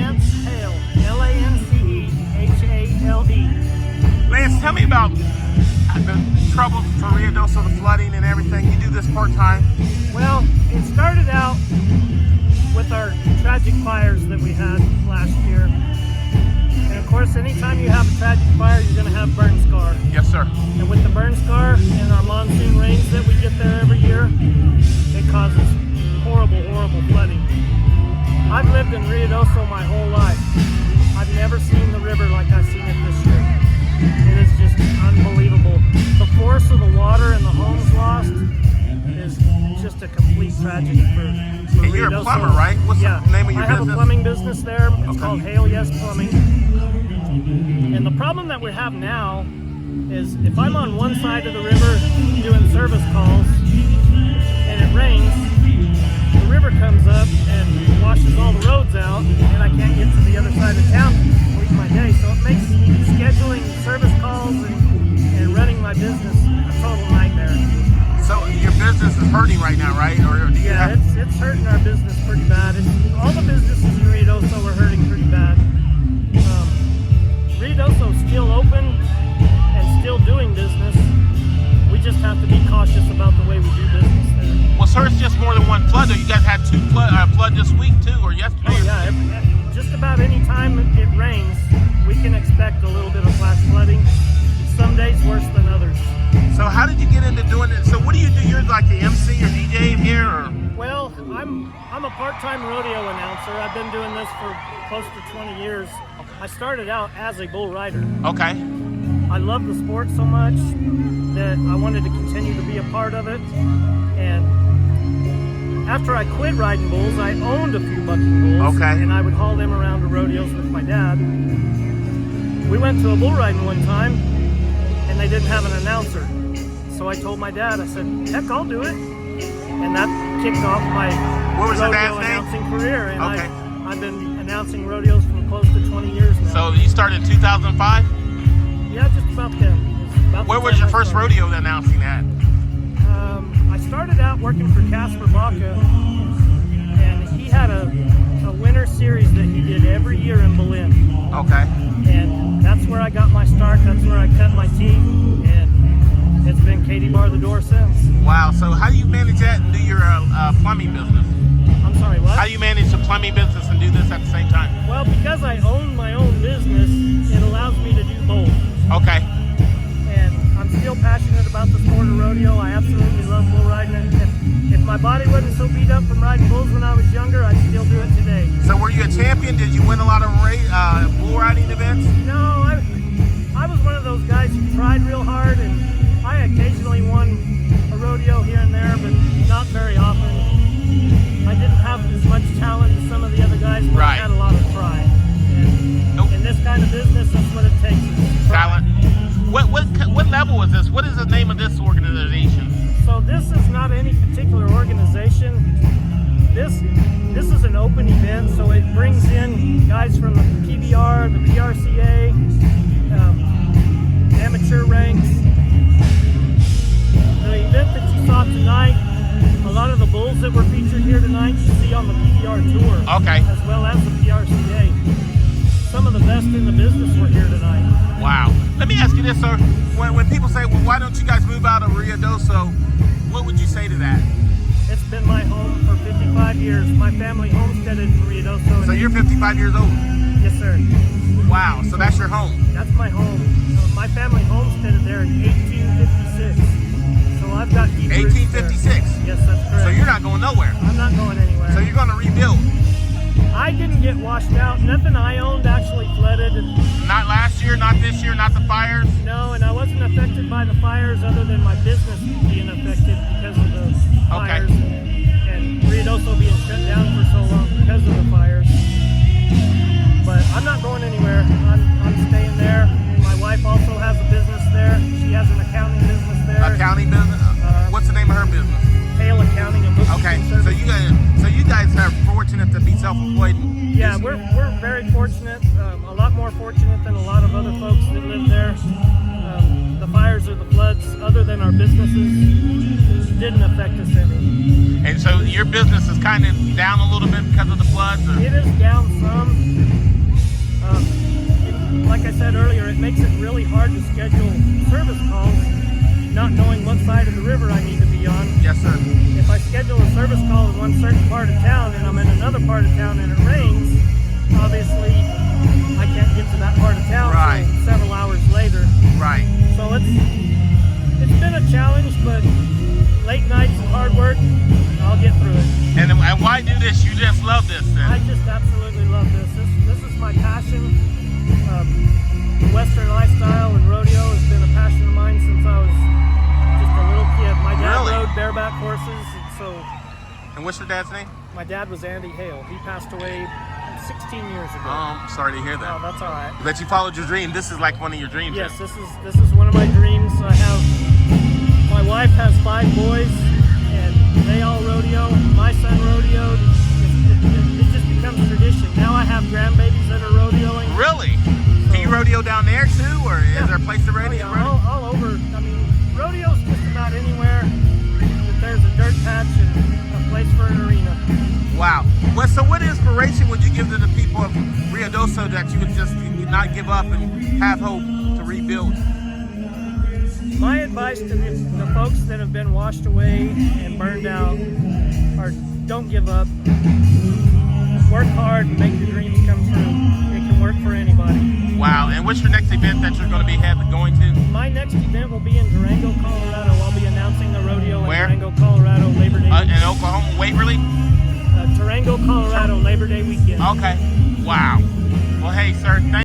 Lance Hale, Lancehale. Lance, tell me about the troubles for Ruidoso, the flooding and everything. You do this part-time? Well, it started out with our tragic fires that we had last year. And of course, anytime you have a tragic fire, you're going to have burn scar. Yes, sir. And with the burn scar and our monsoon rains that we get there every year, it causes horrible, horrible flooding. I've lived in Ruidoso my whole life. I've never seen the river like I've seen it this year. It is just unbelievable. The force of the water and the homes lost is just a complete tragedy for And you're Ruidoso. a plumber, right? What's the name of your I have business? a plumbing business there. It's called Hale Yes Plumbing. And the problem that we have now is if I'm on one side of the river doing service calls and it rains, the river comes up and washes all the roads out and I can't get to the other side of town to complete my day. So it makes scheduling service calls and running my business a total nightmare. So your business is hurting right now, right? Or do you Yeah, it's hurting our business pretty bad. All the businesses in Ruidoso are hurting pretty bad. Ruidoso's still open and still doing business. We just have to be cautious about the way we do business there. Well, sir, it's just more than one flood, though. You guys had two flood this week, too, or yesterday? Oh, yeah. Just about any time it rains, we can expect a little bit of flash flooding. Some days worse than others. So how did you get into doing it? So what do? You're like the MC or DJ here, or? Well, I'm a part-time rodeo announcer. I've been doing this for close to 20 years. I started out as a bull rider. Okay. I love the sport so much that I wanted to continue to be a part of it. And after I quit riding bulls, I owned a few bucking bulls. Okay. And I would haul them around to rodeos with my dad. We went to a bull riding one time, and they didn't have an announcer. So I told my dad, I said, heck, I'll do it. And that kicked off my rodeo announcing career. And okay. I've been announcing rodeos for close to 20 years now. So you started in 2005? Yeah, just about then. Where was your first rodeo announcing at? I started out working for Casper Baca, and he had a winter series that he did every year in Berlin. Okay. And that's where I got my start. That's where I cut my teeth, and it's been Katie Bar the door since. Wow. So how do you manage that and do your plumbing business? I'm sorry, what? How do you manage the plumbing business and do this at the same time? Well, because I own my own business, it allows me to do both. Okay. And I'm still passionate about the sport of rodeo. I absolutely love bull riding. And if my body wasn't so beat up from riding bulls when I was younger, I'd still do it today. So were you a champion? Did you win a lot of bull riding events? No, I was one of those guys who tried real hard, and I occasionally won a rodeo here and there, but not very often. I didn't have as much talent as some of the other guys, but I had a lot of try. And in this kind of business, that's what it takes. Talent. What level is this? What is the name of this organization? So this is not any particular organization. This is an open event, so it brings in guys from the PBR, the PRCA, amateur ranks. The event that you saw tonight, a lot of the bulls that were featured here tonight you see on the PBR tour, okay, as well as the PRCA. Some of the best in the business were here tonight. Wow. Let me ask you this, sir. When people say, well, why don't you guys move out of Ruidoso, what would you say to that? It's been my home for 55 years. My family homesteaded in Ruidoso. So you're 55 years old? Yes, sir. Wow, so that's your home? That's my home. My family homesteaded there in 1856. So I've got deep roots 1856? there. Yes, that's correct. So you're not going nowhere? I'm not going anywhere. So you're going to rebuild? I didn't get washed out. Nothing I owned actually flooded. Not last year, not this year, not the fires? No, and I wasn't affected by the fires other than my business being affected because of the fires. And Ruidoso being shut down for so long because of the fires. But I'm not going anywhere. I'm staying there. My wife also has a business there. She has an accounting business there. Accounting business? What's the name of her business? Hale Accounting and Bookkeeping. Okay, Service. so you guys are fortunate to be self-employed. Yeah, we're very fortunate. A lot more fortunate than a lot of other folks that live there. The fires or the floods, other than our businesses, didn't affect us any. And so your business is kind of down a little bit because of the floods? Or? It is down some. really hard to schedule service calls, not knowing what side of the river I need to be on. Yes, sir. If I schedule a service call in one certain part of town and I'm in another part of town and it rains, obviously I can't get to that part of town Right. until several hours later. Right. So it's been a challenge, but late nights and hard work, I'll get through it. And why do this? You just love this then? I just absolutely love this. This is my passion. The Western lifestyle and rodeo has been a passion of mine since I was just a little kid. My dad Really? rode bareback horses, and so And what's your dad's name? my dad was Andy Hale. He passed away 16 years ago. Oh, I'm sorry to hear that. Oh, that's all right. But you followed your dream. This is like one of your dreams. Yes, then. this is one of my dreams. My wife has 5 boys, and they all rodeo. My son rodeoed. It just becomes tradition. Now I have grandbabies that are rodeoing. Really? Do you rodeo down there too, or is there a place to rodeo? Oh, yeah, all over. I mean, rodeo's just about anywhere that there's a dirt patch and a place for an arena. Wow. Well, so what inspiration would you give to the people of Ruidoso that you would just not give up and have hope to rebuild? My advice to the folks that have been washed away and burned out are don't give up. Work hard and make your dreams come true. It can work for anybody. Wow. And what's your next event that you're going to be going to? My next event will be in Durango, Colorado. I'll be announcing the rodeo Where? in Durango, Colorado, Labor Day weekend. In Oklahoma, Waverly? Durango, Colorado, Labor Day weekend. Okay. Wow. Well, hey, sir, thank